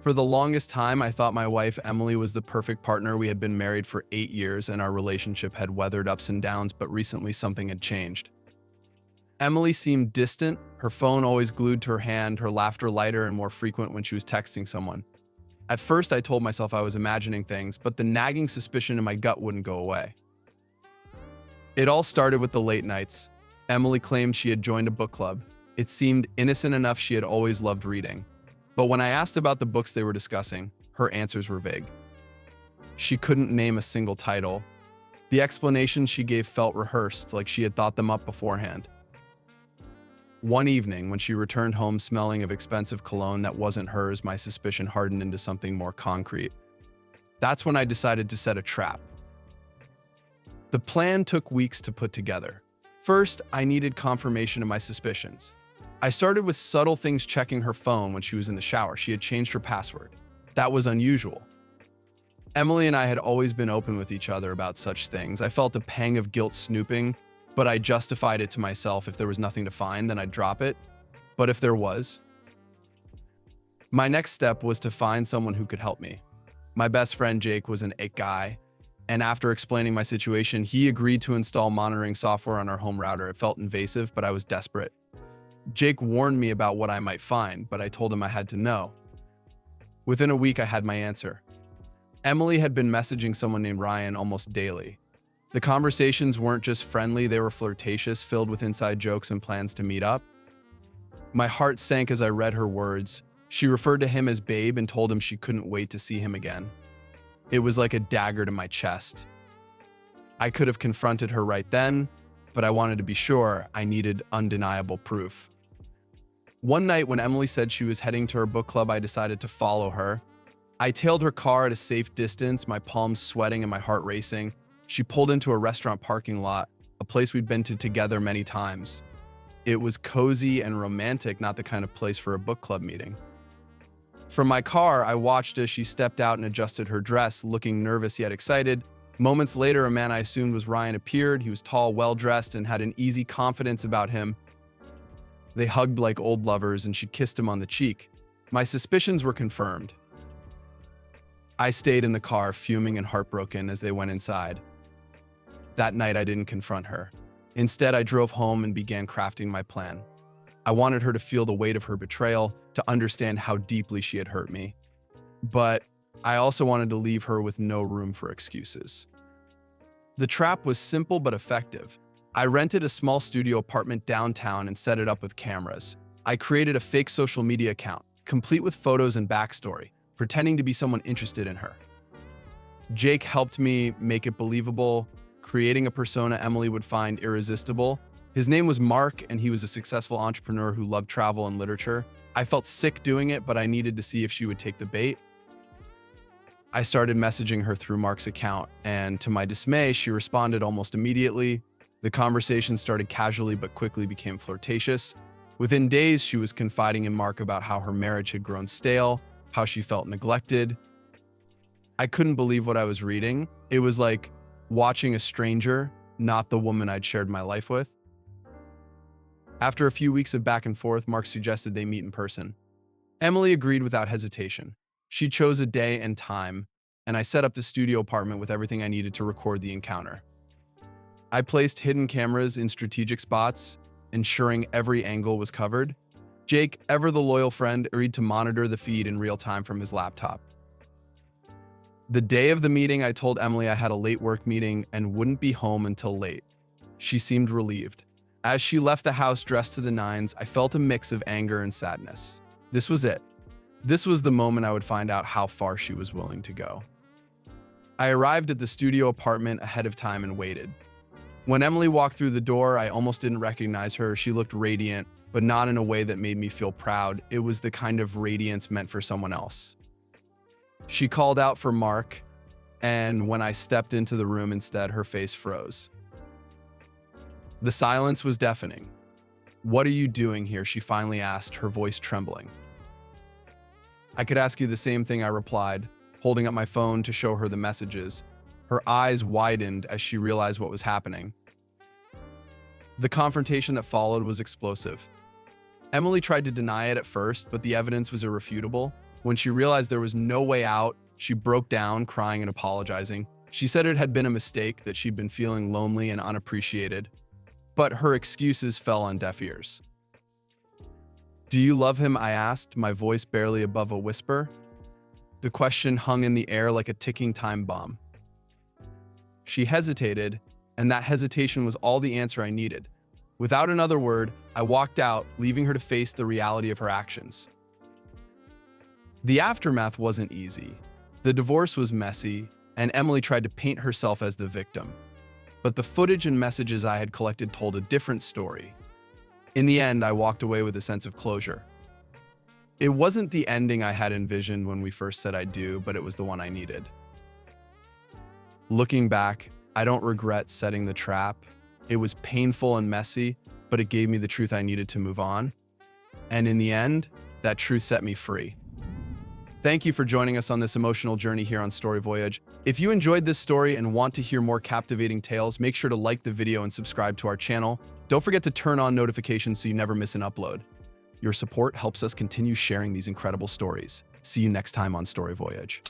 For the longest time, I thought my wife, Emily, was the perfect partner. We had been married for 8 years and our relationship had weathered ups and downs, but recently something had changed. Emily seemed distant, her phone always glued to her hand, her laughter lighter and more frequent when she was texting someone. At first, I told myself I was imagining things, but the nagging suspicion in my gut wouldn't go away. It all started with the late nights. Emily claimed she had joined a book club. It seemed innocent enough, she had always loved reading. But when I asked about the books they were discussing, her answers were vague. She couldn't name a single title. The explanations she gave felt rehearsed, like she had thought them up beforehand. One evening, when she returned home smelling of expensive cologne that wasn't hers, my suspicion hardened into something more concrete. That's when I decided to set a trap. The plan took weeks to put together. First, I needed confirmation of my suspicions. I started with subtle things, checking her phone when she was in the shower. She had changed her password. That was unusual. Emily and I had always been open with each other about such things. I felt a pang of guilt snooping, but I justified it to myself. If there was nothing to find, then I'd drop it. But if there was, my next step was to find someone who could help me. My best friend Jake was an it guy, and after explaining my situation, he agreed to install monitoring software on our home router. It felt invasive, but I was desperate. Jake warned me about what I might find, but I told him I had to know. Within a week, I had my answer. Emily had been messaging someone named Ryan almost daily. The conversations weren't just friendly, they were flirtatious, filled with inside jokes and plans to meet up. My heart sank as I read her words. She referred to him as babe and told him she couldn't wait to see him again. It was like a dagger to my chest. I could have confronted her right then, but I wanted to be sure. I needed undeniable proof. One night when Emily said she was heading to her book club, I decided to follow her. I tailed her car at a safe distance, my palms sweating and my heart racing. She pulled into a restaurant parking lot, a place we'd been to together many times. It was cozy and romantic, not the kind of place for a book club meeting. From my car, I watched as she stepped out and adjusted her dress, looking nervous yet excited. Moments later, a man I assumed was Ryan appeared. He was tall, well-dressed, and had an easy confidence about him. They hugged like old lovers, and she kissed him on the cheek. My suspicions were confirmed. I stayed in the car, fuming and heartbroken as they went inside. That night, I didn't confront her. Instead, I drove home and began crafting my plan. I wanted her to feel the weight of her betrayal, to understand how deeply she had hurt me. But I also wanted to leave her with no room for excuses. The trap was simple but effective. I rented a small studio apartment downtown and set it up with cameras. I created a fake social media account, complete with photos and backstory, pretending to be someone interested in her. Jake helped me make it believable, creating a persona Emily would find irresistible. His name was Mark, and he was a successful entrepreneur who loved travel and literature. I felt sick doing it, but I needed to see if she would take the bait. I started messaging her through Mark's account, and to my dismay, she responded almost immediately. The conversation started casually but quickly became flirtatious. Within days, she was confiding in Mark about how her marriage had grown stale, how she felt neglected. I couldn't believe what I was reading. It was like watching a stranger, not the woman I'd shared my life with. After a few weeks of back and forth, Mark suggested they meet in person. Emily agreed without hesitation. She chose a day and time, and I set up the studio apartment with everything I needed to record the encounter. I placed hidden cameras in strategic spots, ensuring every angle was covered. Jake, ever the loyal friend, agreed to monitor the feed in real time from his laptop. The day of the meeting, I told Emily I had a late work meeting and wouldn't be home until late. She seemed relieved. As she left the house dressed to the nines, I felt a mix of anger and sadness. This was it. This was the moment I would find out how far she was willing to go. I arrived at the studio apartment ahead of time and waited. When Emily walked through the door, I almost didn't recognize her. She looked radiant, but not in a way that made me feel proud. It was the kind of radiance meant for someone else. She called out for Mark, and when I stepped into the room instead, her face froze. The silence was deafening. "What are you doing here?" she finally asked, her voice trembling. "I could ask you the same thing," I replied, holding up my phone to show her the messages. Her eyes widened as she realized what was happening. The confrontation that followed was explosive. Emily tried to deny it at first, but the evidence was irrefutable. When she realized there was no way out, she broke down, crying and apologizing. She said it had been a mistake, that she'd been feeling lonely and unappreciated, but her excuses fell on deaf ears. "Do you love him?" I asked, my voice barely above a whisper. The question hung in the air like a ticking time bomb. She hesitated, and that hesitation was all the answer I needed. Without another word, I walked out, leaving her to face the reality of her actions. The aftermath wasn't easy. The divorce was messy, and Emily tried to paint herself as the victim. But the footage and messages I had collected told a different story. In the end, I walked away with a sense of closure. It wasn't the ending I had envisioned when we first said I do, but it was the one I needed. Looking back, I don't regret setting the trap. It was painful and messy, but it gave me the truth I needed to move on. And in the end, that truth set me free. Thank you for joining us on this emotional journey here on Story Voyage. If you enjoyed this story and want to hear more captivating tales, make sure to like the video and subscribe to our channel. Don't forget to turn on notifications so you never miss an upload. Your support helps us continue sharing these incredible stories. See you next time on Story Voyage.